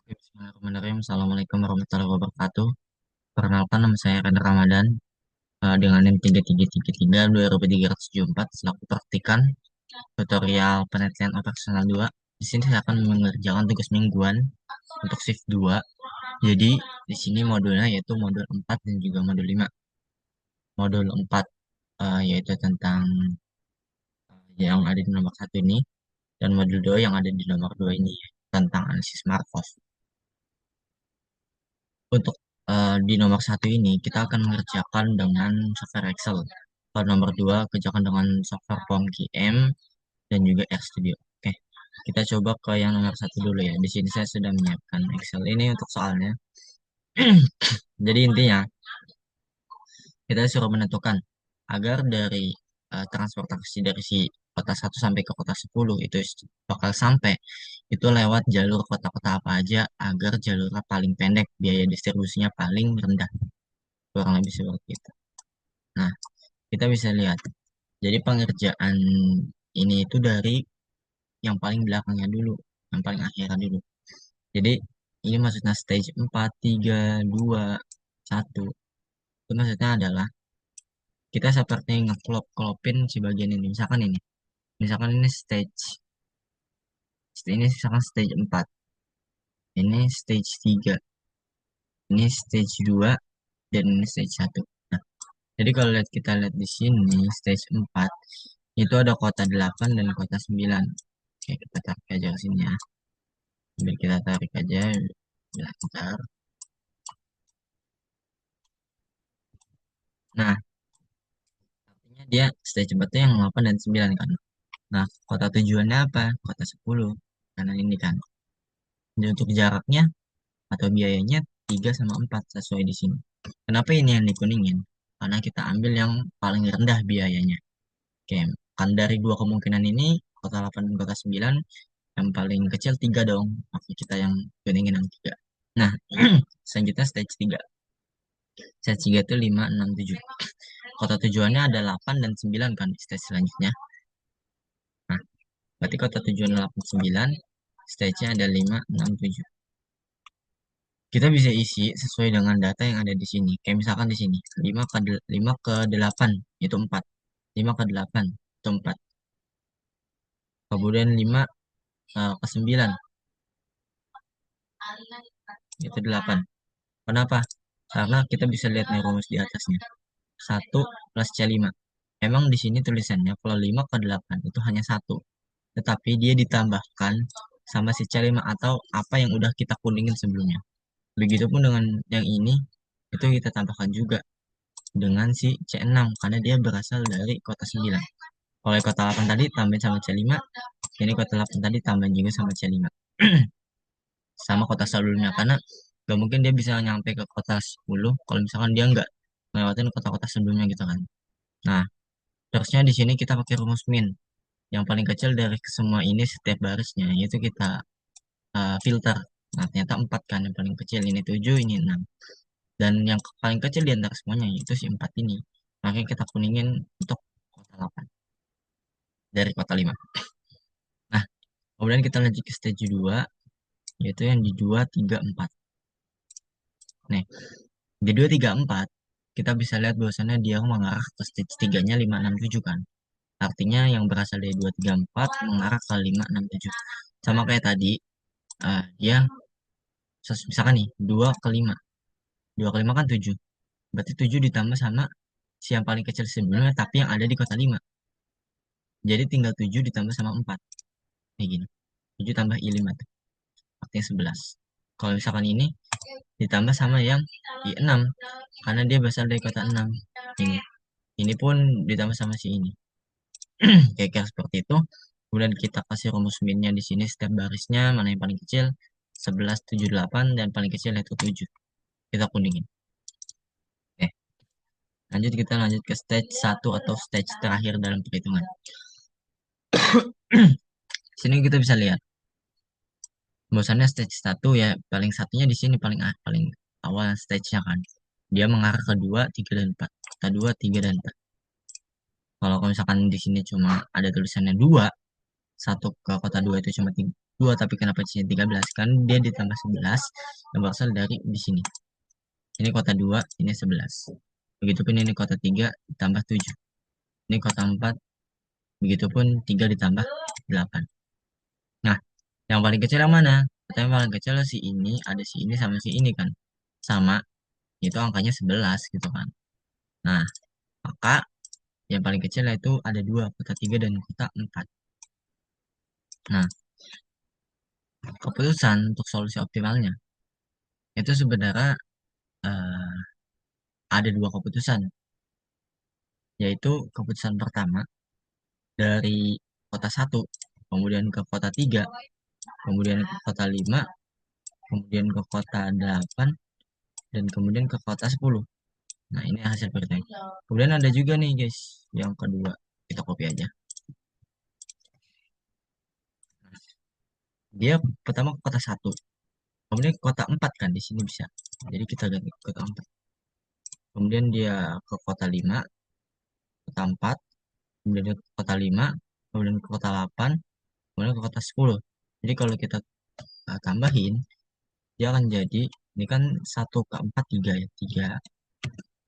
Bismillahirrahmanirrahim. Assalamualaikum warahmatullahi wabarakatuh. Perkenalkan, nama saya Ren Ramadan, dengan NIM 3333-2374 selaku praktikan tutorial penelitian operasional 2. Di sini saya akan mengerjakan tugas mingguan untuk shift 2. Jadi di sini modulnya yaitu modul 4 dan juga modul 5. Modul 4 yaitu tentang yang ada di nomor 1 ini, dan modul 2 yang ada di nomor 2 ini tentang analisis Markov. Untuk di nomor 1 ini kita akan mengerjakan dengan software Excel. Kalau nomor 2 kerjakan dengan software POM-QM dan juga RStudio. Oke, kita coba ke yang nomor 1 dulu ya. Di sini saya sudah menyiapkan Excel ini untuk soalnya. Jadi intinya kita suruh menentukan agar dari transportasi dari si kota 1 sampai ke kota 10 itu bakal sampai itu lewat jalur kota-kota apa aja agar jalurnya paling pendek, biaya distribusinya paling rendah, kurang lebih seperti itu. Nah, kita bisa lihat. Jadi pengerjaan ini itu dari yang paling belakangnya dulu, yang paling akhirnya dulu. Jadi ini maksudnya stage 4, 3, 2, 1. Itu maksudnya adalah kita seperti ngeklop-klopin si bagian ini. Misalkan ini. Misalkan ini ini misalkan stage 4. Ini stage 3. Ini stage 2 dan ini stage 1. Nah, jadi kalau kita lihat di sini stage 4 itu ada kota 8 dan kota 9. Oke, kita tarik aja ke sini ya. Biar kita tarik aja. Bentar. Nah, artinya dia stage 4 itu yang 8 dan 9 kan. Nah, kota tujuannya apa? Kota 10. Karena ini kan. Jadi untuk jaraknya atau biayanya 3 sama 4 sesuai di sini. Kenapa ini yang dikuningin? Karena kita ambil yang paling rendah biayanya. Oke, kan dari dua kemungkinan ini, kota 8 dan kota 9, yang paling kecil 3 dong. Maksud kita yang kuningin yang 3. Nah, selanjutnya stage 3. Stage 3 itu 5, 6, 7. Kota tujuannya ada 8 dan 9 kan di stage selanjutnya. Nah, berarti kota tujuan 8, 9, stage-nya ada 5, 6, 7. Kita bisa isi sesuai dengan data yang ada di sini. Kayak misalkan di sini, 5 ke 8 itu 4. 5 ke 8 itu 4. Kemudian 5 ke 9 itu 8. Kenapa? Karena kita bisa lihat nih rumus di atasnya. 1 plus C5. Emang di sini tulisannya kalau 5 ke 8 itu hanya 1. Tetapi dia ditambahkan sama si C5 atau apa yang udah kita kuningin sebelumnya. Begitupun dengan yang ini, itu kita tambahkan juga dengan si C6 karena dia berasal dari kota 9. Kalau kota 8 tadi tambahin sama C5, ini kota 8 tadi tambahin juga sama C5. Sama kota sebelumnya karena gak mungkin dia bisa nyampe ke kota 10 kalau misalkan dia nggak ngelewatin kota-kota sebelumnya gitu kan. Nah, terusnya di sini kita pakai rumus min. Yang paling kecil dari semua ini setiap barisnya yaitu kita filter. Nah, ternyata 4 kan yang paling kecil, ini 7, ini 6. Dan yang paling kecil di antara semuanya yaitu si 4 ini. Makanya kita kuningin untuk kota 8 dari kota 5. Nah, kemudian kita lanjut ke stage 2 yaitu yang di 2, 3, 4. Nih, di 2, 3, 4 kita bisa lihat bahwasannya dia mengarah ke stage 3-nya 5, 6, 7 kan. Artinya yang berasal dari 2, 3, 4 mengarah ke 5, 6, 7. Sama kayak tadi, dia misalkan nih 2 ke 5. 2 ke 5 kan 7. Berarti 7 ditambah sama si yang paling kecil sebelumnya tapi yang ada di kota 5. Jadi tinggal 7 ditambah sama 4. Kayak gini. 7 tambah I5 tuh. Artinya 11. Kalau misalkan ini ditambah sama yang I6 karena dia berasal dari kota 6. Ini. Ini pun ditambah sama si ini. Kayak seperti itu. Kemudian kita kasih rumus minnya di sini setiap barisnya mana yang paling kecil 11, 7, 8 dan paling kecil yaitu 7. Kita kuningin. Oke. Kita lanjut ke stage 1 atau stage terakhir dalam perhitungan. Sini kita bisa lihat. Bahwasannya stage 1 ya paling satunya di sini paling awal stage-nya kan. Dia mengarah ke 2, 3 dan 4. Kota 2, 3 dan 4. Kalau misalkan di sini cuma ada tulisannya 2, satu ke kota 2 itu cuma 2, tapi kenapa di sini 13? Kan dia ditambah 11 yang berasal dari di sini. Ini kota 2, ini 11. Begitupun ini kota 3 ditambah 7. Ini kota 4, begitupun 3 ditambah 8. Nah, yang paling kecil yang mana? Yang paling kecil si ini, ada si ini sama si ini kan. Sama, itu angkanya 11 gitu kan. Nah, maka yang paling kecil itu ada 2, kota 3 dan kota 4. Nah, keputusan untuk solusi optimalnya itu sebenarnya eh, ada 2 keputusan, yaitu keputusan pertama dari kota 1, kemudian ke kota 3, kemudian ke kota 5, kemudian ke kota 8, dan kemudian ke kota 10. Nah, ini hasil perhitungan. Kemudian ada juga nih guys, yang kedua. Kita copy aja. Dia pertama ke kota 1, kemudian ke kota 4 kan, di sini bisa. Jadi kita ganti ke kota 4. Kemudian dia ke kota 5, kota 4, kemudian dia ke kota 5, kemudian ke kota 8, kemudian ke kota 10. Jadi kalau kita tambahin, dia akan jadi, ini kan 1 ke 4, 3 ya. 3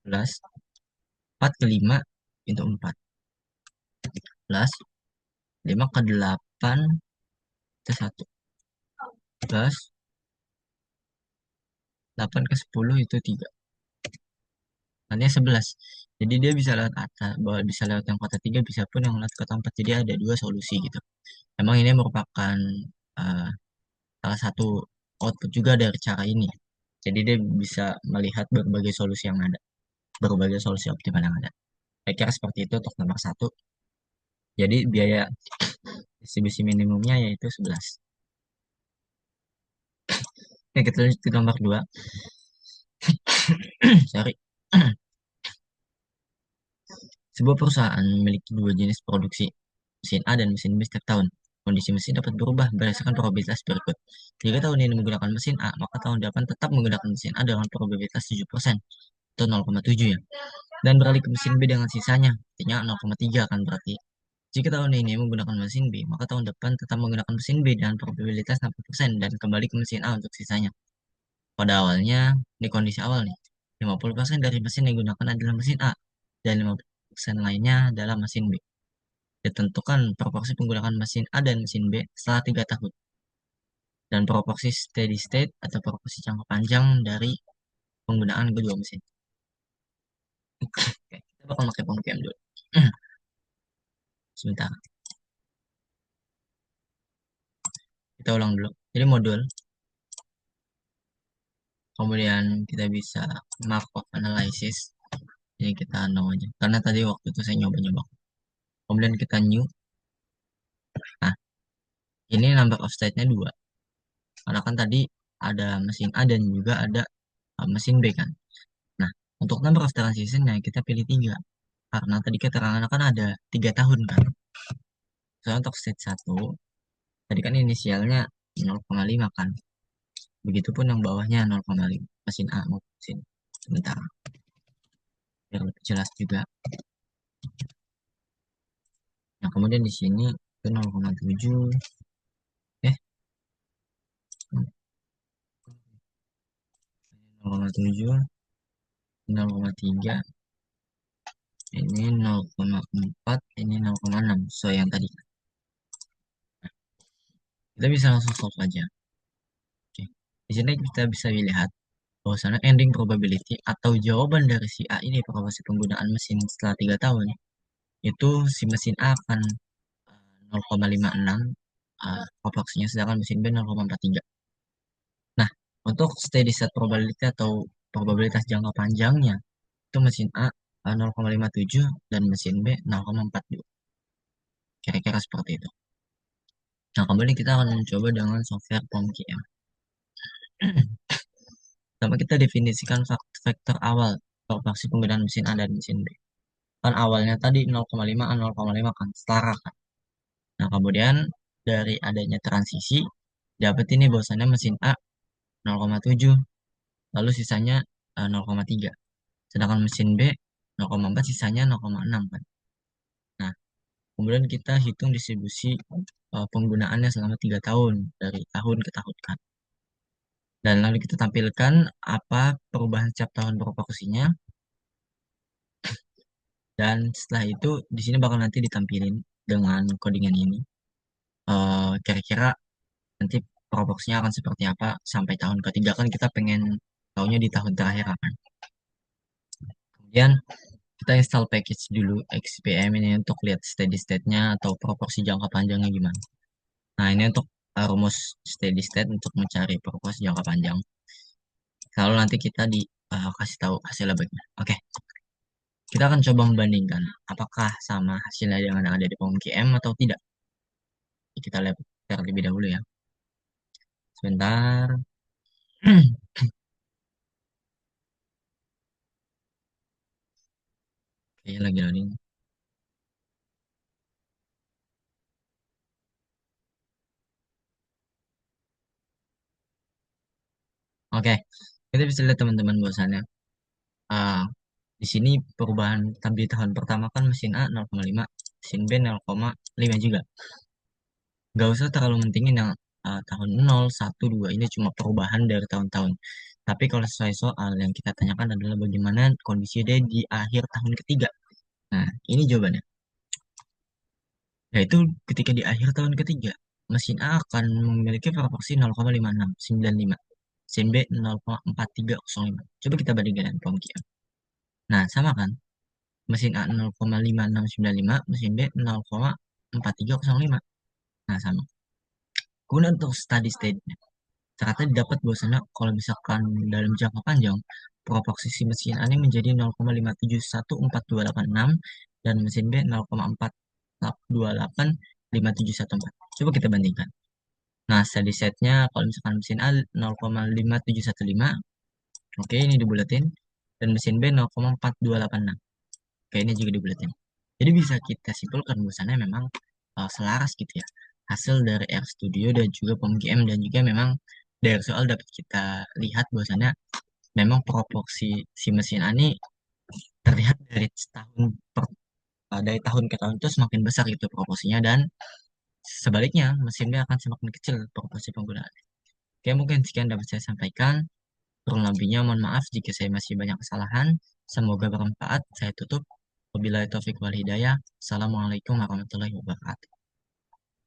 plus 4 ke 5 itu 4. Plus 5 ke 8 itu 1. Plus 8 ke 10 itu 3. Nantinya 11. Jadi dia bisa lewat atas, bisa lewat yang kota 3, bisa pun yang lewat kota 4. Jadi ada 2 solusi gitu. Emang ini merupakan eh, salah satu output juga dari cara ini. Jadi dia bisa melihat berbagai solusi yang ada, berbagai solusi optimal yang ada. Saya kira seperti itu untuk nomor 1. Jadi biaya distribusi minimumnya yaitu 11. Oke, kita lanjut ke nomor 2. Sorry. Sebuah perusahaan memiliki 2 jenis produksi, mesin A dan mesin B setiap tahun. Kondisi mesin dapat berubah berdasarkan probabilitas berikut. Jika tahun ini menggunakan mesin A, maka tahun depan tetap menggunakan mesin A dengan probabilitas 7%, atau 0,7 ya. Dan beralih ke mesin B dengan sisanya, artinya 0,3 kan berarti. Jika tahun ini menggunakan mesin B, maka tahun depan tetap menggunakan mesin B dengan probabilitas 60% dan kembali ke mesin A untuk sisanya. Pada awalnya, di kondisi awal nih, 50% dari mesin yang digunakan adalah mesin A, dan 50% lainnya adalah mesin B. Ditentukan proporsi penggunaan mesin A dan mesin B setelah 3 tahun, dan proporsi steady state atau proporsi jangka panjang dari penggunaan kedua mesin. Oke, kita bakal pakai pengkiam dulu. Sebentar, kita ulang dulu. Jadi modul, kemudian kita bisa Markov analysis. Jadi kita no aja, karena tadi waktu itu saya nyoba-nyoba. Kemudian kita new. Nah, ini number of state-nya 2. Karena kan tadi ada mesin A dan juga ada mesin B kan. Nah, untuk number of transition-nya kita pilih 3. Karena tadi keterangan kan ada 3 tahun kan. Soalnya untuk state 1, tadi kan inisialnya 0,5 kan. Begitupun yang bawahnya 0,5. Mesin A maupun mesin. Sebentar. Biar lebih jelas juga. Nah, kemudian di sini itu 0,7. Eh, 0,7. 0,3. Ini 0,4. Ini 0,6. So, yang tadi. Kita bisa langsung solve aja. Oke. Di sini kita bisa lihat bahwasanya ending probability atau jawaban dari si A ini proporsi penggunaan mesin setelah 3 tahun itu si mesin A akan 0,56 proporsinya, sedangkan mesin B 0,43. Nah, untuk steady state probability atau probabilitas jangka panjangnya itu mesin A 0,57 dan mesin B 0,42. Kira-kira seperti itu. Nah, kembali kita akan mencoba dengan software POMQM. Pertama kita definisikan faktor awal proporsi penggunaan mesin A dan mesin B. Kan awalnya tadi 0,5 0,5 kan setara kan. Nah, kemudian dari adanya transisi dapat ini bahwasannya mesin A 0,7, lalu sisanya 0,3. Sedangkan mesin B 0,4, sisanya 0,6 kan. Nah, kemudian kita hitung distribusi penggunaannya selama 3 tahun dari tahun ke tahun kan. Dan lalu kita tampilkan apa perubahan setiap tahun proporsinya. Dan setelah itu di sini bakal nanti ditampilin dengan codingan ini. Kira-kira nanti proporsinya akan seperti apa sampai tahun ketiga kan kita pengen tahunya di tahun terakhir kan. Kemudian kita install package dulu XPM ini untuk lihat steady state-nya atau proporsi jangka panjangnya gimana. Nah, ini untuk rumus steady state untuk mencari proporsi jangka panjang. Lalu nanti kita kasih tahu hasilnya bagaimana. Oke, kita akan coba membandingkan apakah sama hasilnya dengan yang ada di POM atau tidak. Kita lihat terlebih dahulu ya. Sebentar. Oke, lagi loading. Oke, kita bisa lihat teman-teman bahwasannya. ah, di sini perubahan di tahun pertama kan mesin A 0,5, mesin B 0,5 juga. Gak usah terlalu mentingin yang tahun 0, 1, 2. Ini cuma perubahan dari tahun-tahun. Tapi kalau sesuai soal yang kita tanyakan adalah bagaimana kondisi dia di akhir tahun ketiga. Nah, ini jawabannya. Yaitu ketika di akhir tahun ketiga, mesin A akan memiliki proporsi 0,5695. Mesin B 0,4305. Coba kita bandingkan dengan POM-QM. Nah, sama kan? Mesin A 0,5695, mesin B 0,4305. Nah, sama. Kemudian untuk steady state, ternyata didapat bahwasannya kalau misalkan dalam jangka panjang, proporsi mesin A ini menjadi 0,571426 dan mesin B 0,4285714. Coba kita bandingkan. Nah, steady state-nya kalau misalkan mesin A 0,5715, oke ini dibulatin, dan mesin B 0,4286. Oke, ini juga dibulatin. Jadi bisa kita simpulkan bahwasannya memang selaras gitu ya. Hasil dari R Studio dan juga POM-GM dan juga memang dari soal dapat kita lihat bahwasannya memang proporsi si mesin A ini terlihat dari tahun ke tahun itu semakin besar gitu proporsinya dan sebaliknya mesin B akan semakin kecil proporsi penggunaan. Oke, mungkin sekian dapat saya sampaikan. Kurang lebihnya mohon maaf jika saya masih banyak kesalahan. Semoga bermanfaat. Saya tutup. Wabillahi taufiq wal hidayah. Assalamualaikum warahmatullahi wabarakatuh.